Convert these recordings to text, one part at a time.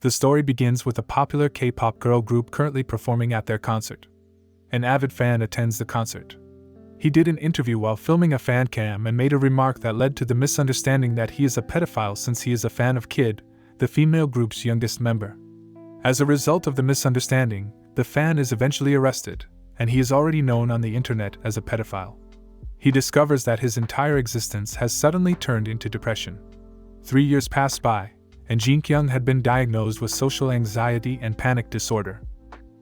The story begins with a popular K-pop girl group currently performing at their concert. An avid fan attends the concert. He did an interview while filming a fan cam and made a remark that led to the misunderstanding that he is a pedophile since he is a fan of Kid, the female group's youngest member. As a result of the misunderstanding, the fan is eventually arrested, and he is already known on the internet as a pedophile. He discovers that his entire existence has suddenly turned into depression. 3 years passed by, and Jin Kyung had been diagnosed with social anxiety and panic disorder.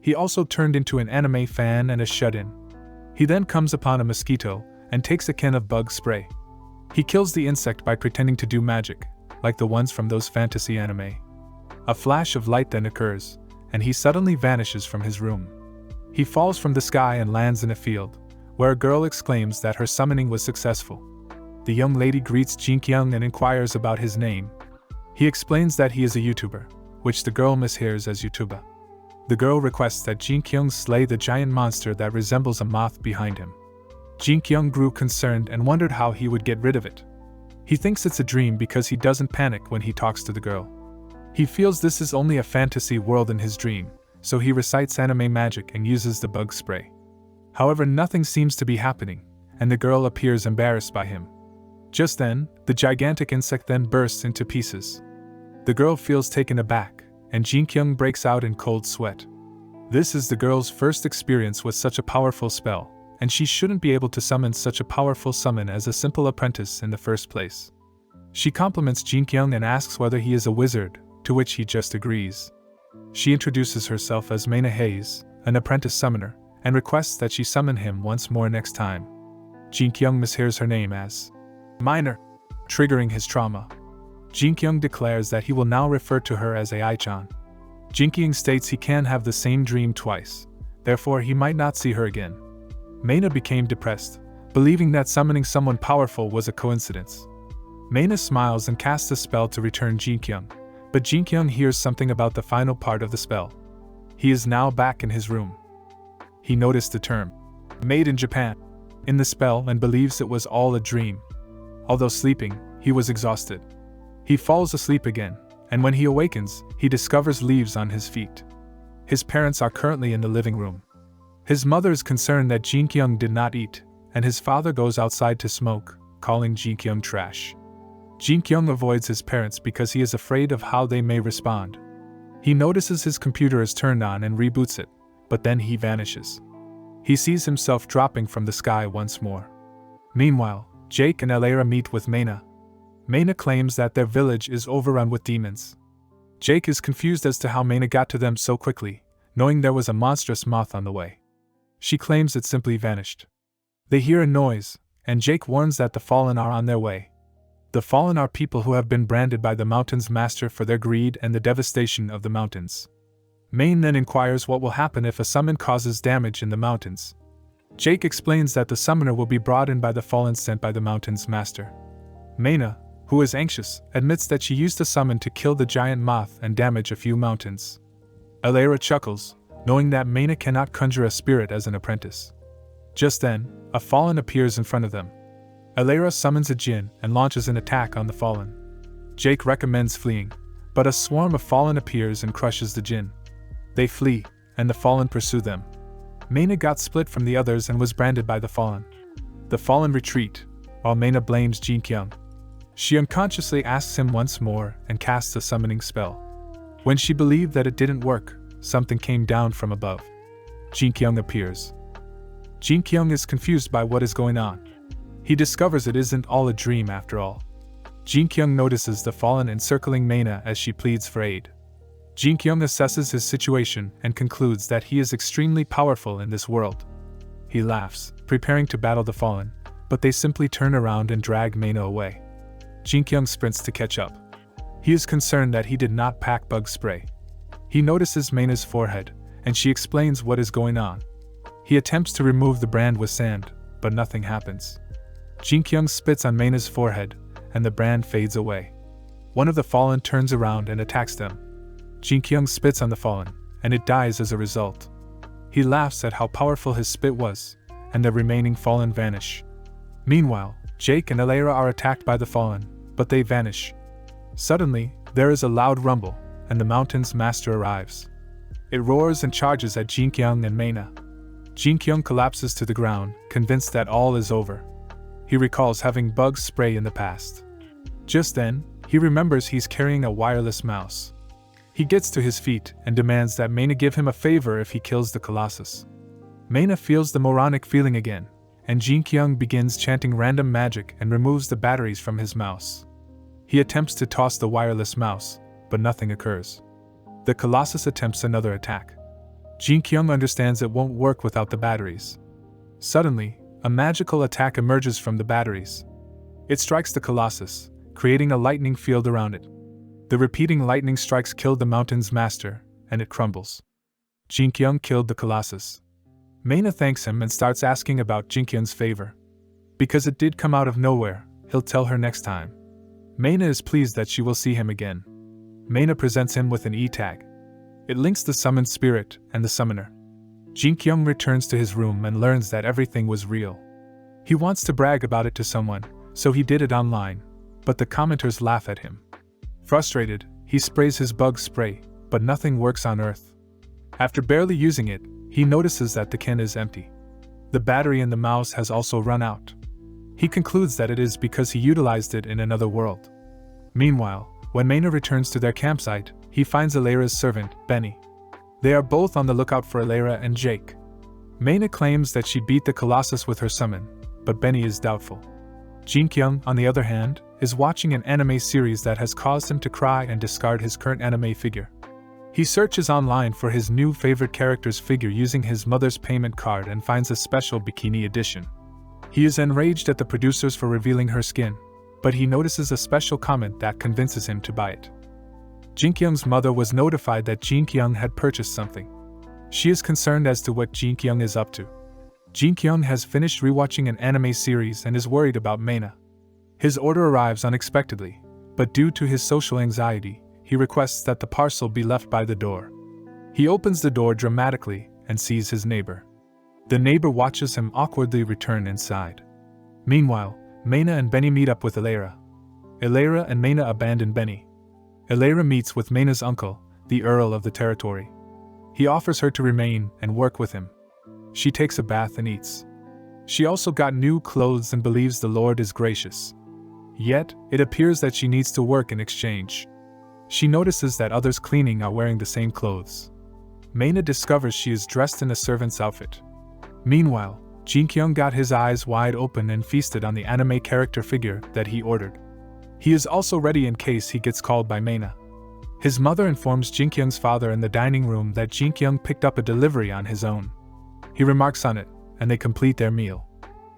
He also turned into an anime fan and a shut-in. He then comes upon a mosquito and takes a can of bug spray. He kills the insect by pretending to do magic, like the ones from those fantasy anime. A flash of light then occurs, and he suddenly vanishes from his room. He falls from the sky and lands in a field, where a girl exclaims that her summoning was successful. The young lady greets Jin Kyung and inquires about his name. He explains that he is a YouTuber, which the girl mishears as YouTuber. The girl requests that Jin Kyung slay the giant monster that resembles a moth behind him. Jin Kyung grew concerned and wondered how he would get rid of it. He thinks it's a dream because he doesn't panic when he talks to the girl. He feels this is only a fantasy world in his dream, so he recites anime magic and uses the bug spray. However, nothing seems to be happening, and the girl appears embarrassed by him. Just then, the gigantic insect then bursts into pieces. The girl feels taken aback, and Jin Kyung breaks out in cold sweat. This is the girl's first experience with such a powerful spell, and she shouldn't be able to summon such a powerful summon as a simple apprentice in the first place. She compliments Jin Kyung and asks whether he is a wizard, to which he just agrees. She introduces herself as Maina Hayes, an apprentice summoner, and requests that she summon him once more next time. Jin Kyung mishears her name as Minor, triggering his trauma. Jin Kyung declares that he will now refer to her as Ai-chan. Jin Kyung states he can have the same dream twice, therefore he might not see her again. Maina became depressed, believing that summoning someone powerful was a coincidence. Maina smiles and casts a spell to return Jin Kyung, but Jin Kyung hears something about the final part of the spell. He is now back in his room. He noticed the term, "made in Japan," in the spell and believes it was all a dream. Although sleeping, he was exhausted. He falls asleep again, and when he awakens, he discovers leaves on his feet. His parents are currently in the living room. His mother is concerned that Jin Kyung did not eat, and his father goes outside to smoke, calling Jin Kyung trash. Jin Kyung avoids his parents because he is afraid of how they may respond. He notices his computer is turned on and reboots it, but then he vanishes. He sees himself dropping from the sky once more. Meanwhile, Jake and Elera meet with Maina. Maina claims that their village is overrun with demons. Jake is confused as to how Maina got to them so quickly, knowing there was a monstrous moth on the way. She claims it simply vanished. They hear a noise, and Jake warns that the Fallen are on their way. The Fallen are people who have been branded by the Mountain's master for their greed and the devastation of the mountains. Main then inquires what will happen if a summon causes damage in the mountains. Jake explains that the summoner will be brought in by the Fallen sent by the Mountain's master. Maina, who is anxious, admits that she used the summon to kill the giant moth and damage a few mountains. Elera chuckles, knowing that Maina cannot conjure a spirit as an apprentice. Just then, a Fallen appears in front of them. Elera summons a Jinn and launches an attack on the Fallen. Jake recommends fleeing, but a swarm of Fallen appears and crushes the Jinn. They flee, and the Fallen pursue them. Maina got split from the others and was branded by the Fallen. The Fallen retreat, while Maina blames Jin Kyung. She unconsciously asks him once more and casts a summoning spell. When she believed that it didn't work, something came down from above. Jin Kyung appears. Jin Kyung is confused by what is going on. He discovers it isn't all a dream after all. Jin Kyung notices the Fallen encircling Maina as she pleads for aid. Jin Kyung assesses his situation and concludes that he is extremely powerful in this world. He laughs, preparing to battle the Fallen, but they simply turn around and drag Maina away. Jin Kyung sprints to catch up. He is concerned that he did not pack bug spray. He notices Maina's forehead, and she explains what is going on. He attempts to remove the brand with sand, but nothing happens. Jin Kyung spits on Maina's forehead, and the brand fades away. One of the Fallen turns around and attacks them. Jin Kyung spits on the Fallen, and it dies as a result. He laughs at how powerful his spit was, and the remaining Fallen vanish. Meanwhile, Jake and Elera are attacked by the Fallen, but they vanish. Suddenly, there is a loud rumble, and the mountain's master arrives. It roars and charges at Jin-kyung and Maina. Jin-kyung collapses to the ground, convinced that all is over. He recalls having bug spray in the past. Just then, he remembers he's carrying a wireless mouse. He gets to his feet and demands that Maina give him a favor if he kills the Colossus. Maina feels the moronic feeling again, and Jin-kyung begins chanting random magic and removes the batteries from his mouse. He attempts to toss the wireless mouse, but nothing occurs. The Colossus attempts another attack. Jin-kyung understands it won't work without the batteries. Suddenly, a magical attack emerges from the batteries. It strikes the Colossus, creating a lightning field around it. The repeating lightning strikes killed the mountain's master, and it crumbles. Jin-kyung killed the Colossus. Maina thanks him and starts asking about Jin-kyung's favor. Because it did come out of nowhere, he'll tell her next time. Maina is pleased that she will see him again. Maina presents him with an E-tag. It links the summoned spirit and the summoner. Jin-kyung returns to his room and learns that everything was real. He wants to brag about it to someone, so he did it online, but the commenters laugh at him. Frustrated, he sprays his bug spray, but nothing works on Earth. After barely using it, he notices that the can is empty. The battery in the mouse has also run out. He concludes that it is because he utilized it in another world. Meanwhile, when Maina returns to their campsite, he finds Alera's servant, Benny. They are both on the lookout for Alera and Jake. Maina claims that she beat the Colossus with her summon, but Benny is doubtful. Jin-kyung, on the other hand, is watching an anime series that has caused him to cry and discard his current anime figure. He searches online for his new favorite character's figure using his mother's payment card and finds a special bikini edition. He is enraged at the producers for revealing her skin, but he notices a special comment that convinces him to buy it. Jin-kyung's mother was notified that Jin-kyung had purchased something. She is concerned as to what Jin-kyung is up to. Jin-kyung has finished rewatching an anime series and is worried about Maina. His order arrives unexpectedly, but due to his social anxiety, he requests that the parcel be left by the door. He opens the door dramatically and sees his neighbor. The neighbor watches him awkwardly return inside. Meanwhile, Maina and Benny meet up with Alera. Alera and Maina abandon Benny. Alera meets with Maina's uncle, the Earl of the territory. He offers her to remain and work with him. She takes a bath and eats. She also got new clothes and believes the Lord is gracious. Yet, it appears that she needs to work in exchange. She notices that others cleaning are wearing the same clothes. Maina discovers she is dressed in a servant's outfit. Meanwhile, Jin-kyung got his eyes wide open and feasted on the anime character figure that he ordered. He is also ready in case he gets called by Maina. His mother informs Jin-kyung's father in the dining room that Jin-kyung picked up a delivery on his own. He remarks on it, and they complete their meal.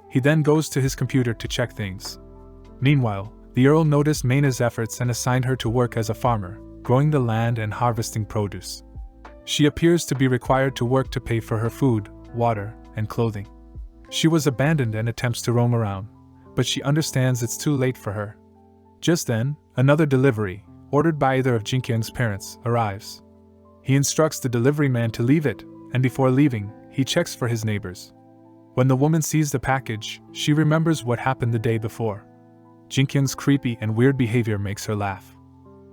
He then goes to his computer to check things. Meanwhile, the Earl noticed Maina's efforts and assigned her to work as a farmer, growing the land and harvesting produce. She appears to be required to work to pay for her food, water, and clothing. She was abandoned and attempts to roam around, but she understands it's too late for her. Just then, another delivery, ordered by either of Jin-kyung's parents, arrives. He instructs the delivery man to leave it, and before leaving, he checks for his neighbors. When the woman sees the package, she remembers what happened the day before. Jin-kyung's creepy and weird behavior makes her laugh.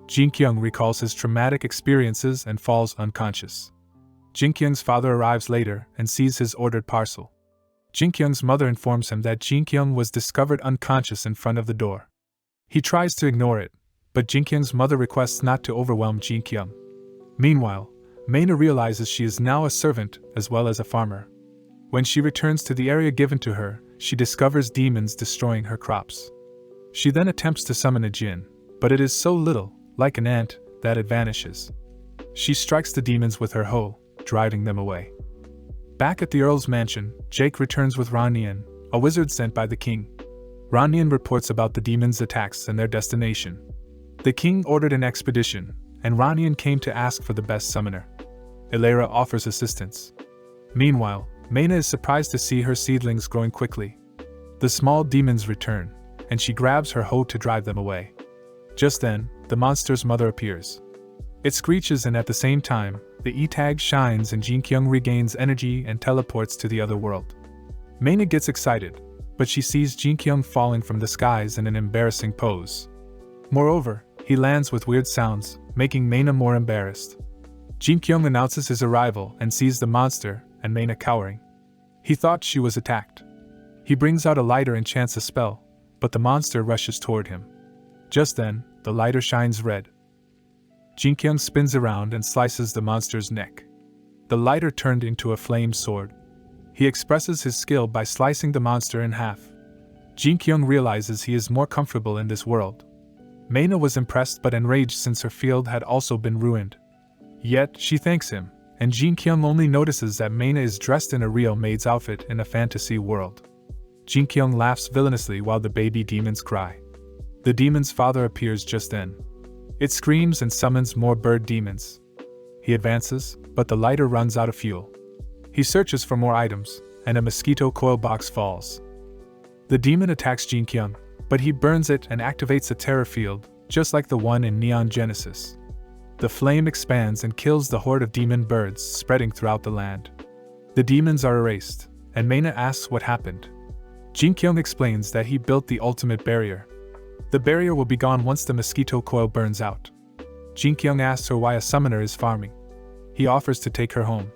Jin-kyung recalls his traumatic experiences and falls unconscious. Jin-kyung's father arrives later and sees his ordered parcel. Jin-kyung's mother informs him that Jin-kyung was discovered unconscious in front of the door. He tries to ignore it, but Jin-kyung's mother requests not to overwhelm Jin-kyung. Meanwhile, Maina realizes she is now a servant as well as a farmer. When she returns to the area given to her, she discovers demons destroying her crops. She then attempts to summon a djinn, but it is so little, like an ant, that it vanishes. She strikes the demons with her hoe, driving them away. Back at the Earl's mansion, Jake returns with Ranyan, a wizard sent by the king. Ranyan reports about the demons' attacks and their destination. The king ordered an expedition, and Ranyan came to ask for the best summoner. Alera offers assistance. Meanwhile, Maina is surprised to see her seedlings growing quickly. The small demons return, and she grabs her hoe to drive them away. Just then, the monster's mother appears. It screeches, and at the same time, the E-tag shines and Jin-kyung regains energy and teleports to the other world. Maina gets excited, but she sees Jin-kyung falling from the skies in an embarrassing pose. Moreover, He lands with weird sounds, making Maina more embarrassed. Jin Kyung announces his arrival and sees the monster, and Maina cowering. He thought she was attacked. He brings out a lighter and chants a spell, but the monster rushes toward him. Just then, the lighter shines red. Jin Kyung spins around and slices the monster's neck. The lighter turned into a flame sword. He expresses his skill by slicing the monster in half. Jin Kyung realizes he is more comfortable in this world. Maina was impressed but enraged since her field had also been ruined. Yet, she thanks him, and Jin Kyung only notices that Maina is dressed in a real maid's outfit in a fantasy world. Jin Kyung laughs villainously while the baby demons cry. The demon's father appears just then. It screams and summons more bird demons. He advances, but the lighter runs out of fuel. He searches for more items, and a mosquito coil box falls. The demon attacks Jin Kyung, but he burns it and activates a terror field, just like the one in Neon Genesis. The flame expands and kills the horde of demon birds spreading throughout the land. The demons are erased, and Maina asks what happened. Jin Kyung explains that he built the ultimate barrier. The barrier will be gone once the mosquito coil burns out. Jin Kyung asks her why a summoner is farming. He offers to take her home.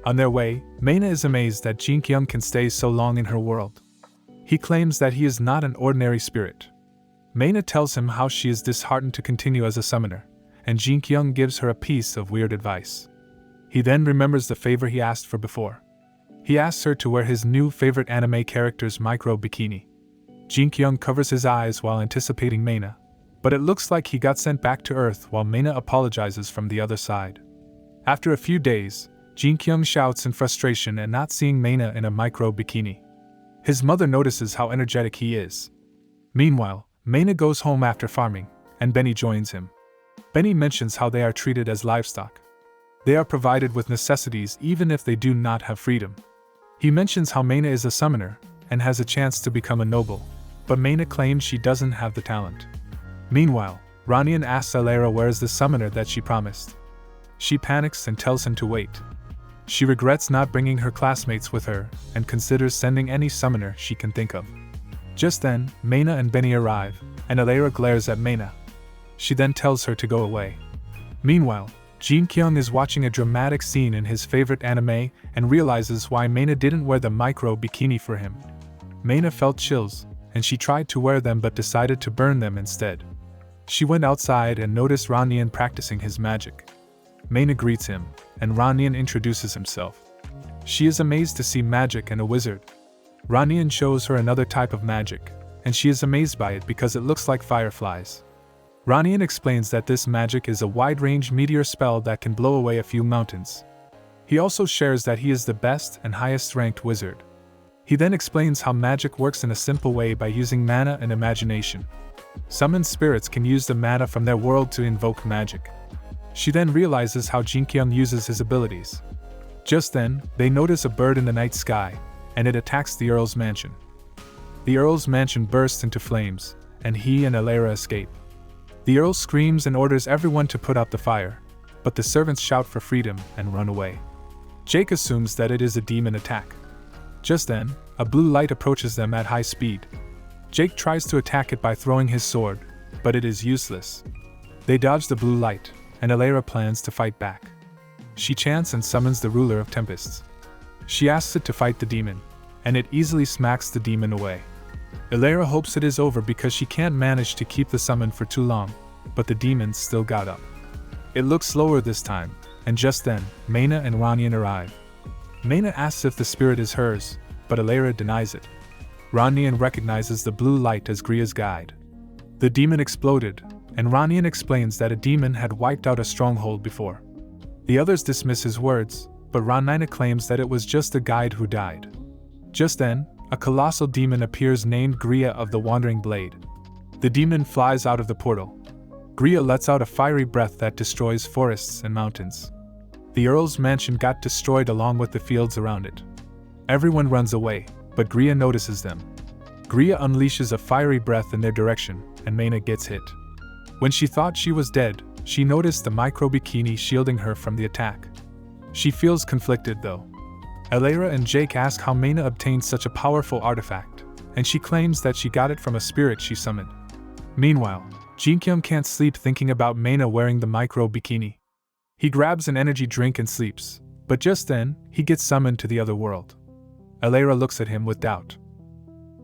On their way, Maina is amazed that Jin Kyung can stay so long in her world. He claims that he is not an ordinary spirit. Maina tells him how she is disheartened to continue as a summoner, and Jin Kyung gives her a piece of weird advice. He then remembers the favor he asked for before. He asks her to wear his new favorite anime character's micro bikini. Jin Kyung covers his eyes while anticipating Maina, but it looks like he got sent back to Earth while Maina apologizes from the other side. After a few days, Jin Kyung shouts in frustration at not seeing Maina in a micro bikini. His mother notices how energetic he is. Meanwhile, Maina goes home after farming, and Benny joins him. Benny mentions how they are treated as livestock. They are provided with necessities even if they do not have freedom. He mentions how Maina is a summoner, and has a chance to become a noble, but Maina claims she doesn't have the talent. Meanwhile, Ranian asks Alara where is the summoner that she promised. She panics and tells him to wait. She regrets not bringing her classmates with her, and considers sending any summoner she can think of. Just then, Maina and Benny arrive, and Alara glares at Maina. She then tells her to go away. Meanwhile, Jin Kyung is watching a dramatic scene in his favorite anime and realizes why Maina didn't wear the micro bikini for him. Maina felt chills, and she tried to wear them but decided to burn them instead. She went outside and noticed Ranian practicing his magic. Maina greets him, and Ranian introduces himself. She is amazed to see magic and a wizard. Ranian shows her another type of magic, and she is amazed by it because it looks like fireflies. Ranian explains that this magic is a wide-range meteor spell that can blow away a few mountains. He also shares that he is the best and highest-ranked wizard. He then explains how magic works in a simple way by using mana and imagination. Summoned spirits can use the mana from their world to invoke magic. She then realizes how Jin Kyung uses his abilities. Just then, they notice a bird in the night sky, and it attacks the Earl's mansion. The Earl's mansion bursts into flames, and he and Alara escape. The Earl screams and orders everyone to put out the fire, but the servants shout for freedom and run away. Jake assumes that it is a demon attack. Just then, a blue light approaches them at high speed. Jake tries to attack it by throwing his sword, but it is useless. They dodge the blue light, and Alara plans to fight back. She chants and summons the ruler of tempests. She asks it to fight the demon, and it easily smacks the demon away. Alara hopes it is over because she can't manage to keep the summon for too long, but the demon still got up. It looks slower this time, and just then, Maina and Ranian arrive. Maina asks if the spirit is hers, but Alara denies it. Ranian recognizes the blue light as Gria's guide. The demon exploded, and Ranian explains that a demon had wiped out a stronghold before. The others dismiss his words, but Ranian claims that it was just a guide who died. Just then, a colossal demon appears named Gria of the Wandering Blade. The demon flies out of the portal. Gria lets out a fiery breath that destroys forests and mountains. The Earl's mansion got destroyed along with the fields around it. Everyone runs away, but Gria notices them. Gria unleashes a fiery breath in their direction, and Maina gets hit. When she thought she was dead, she noticed the micro bikini shielding her from the attack. She feels conflicted though. Alara and Jake ask how Maina obtained such a powerful artifact, and she claims that she got it from a spirit she summoned. Meanwhile, Jin-kyung can't sleep thinking about Maina wearing the micro bikini. He grabs an energy drink and sleeps, but just then, he gets summoned to the other world. Alara looks at him with doubt.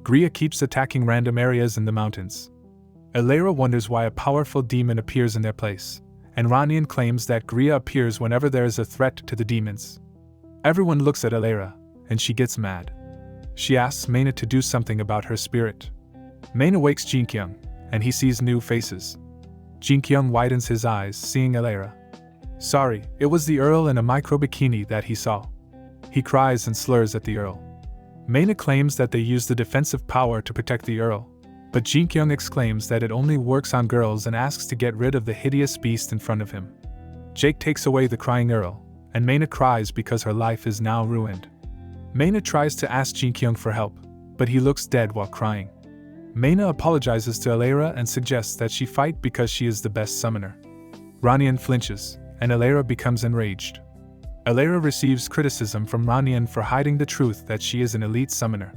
Gria keeps attacking random areas in the mountains. Alara wonders why a powerful demon appears in their place, and Ranian claims that Gria appears whenever there is a threat to the demons. Everyone looks at Alara, and she gets mad. She asks Maina to do something about her spirit. Maina wakes Jin-kyung, and he sees new faces. Jin-kyung widens his eyes, seeing Alara. Sorry, it was the Earl in a micro-bikini that he saw. He cries and slurs at the Earl. Maina claims that they use the defensive power to protect the Earl, but Jin-kyung exclaims that it only works on girls and asks to get rid of the hideous beast in front of him. Jake takes away the crying Earl, and Maina cries because her life is now ruined. Maina tries to ask Jin-kyung for help, but he looks dead while crying. Maina apologizes to Alara and suggests that she fight because she is the best summoner. Ranian flinches, and Alara becomes enraged. Alara receives criticism from Ranian for hiding the truth that she is an elite summoner.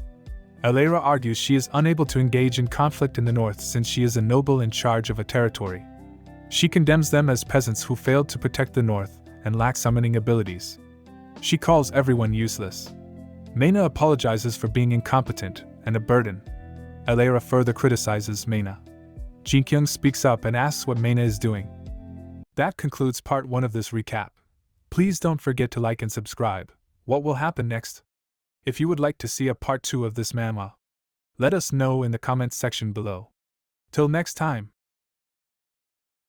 Alara argues she is unable to engage in conflict in the north since she is a noble in charge of a territory. She condemns them as peasants who failed to protect the north and lack summoning abilities. She calls everyone useless. Maina apologizes for being incompetent and a burden. Alara further criticizes Maina. Jin-kyung speaks up and asks what Maina is doing. That concludes part 1 of this recap. Please don't forget to like and subscribe. What will happen next? If you would like to see a part 2 of this manhwa, let us know in the comments section below. Till next time.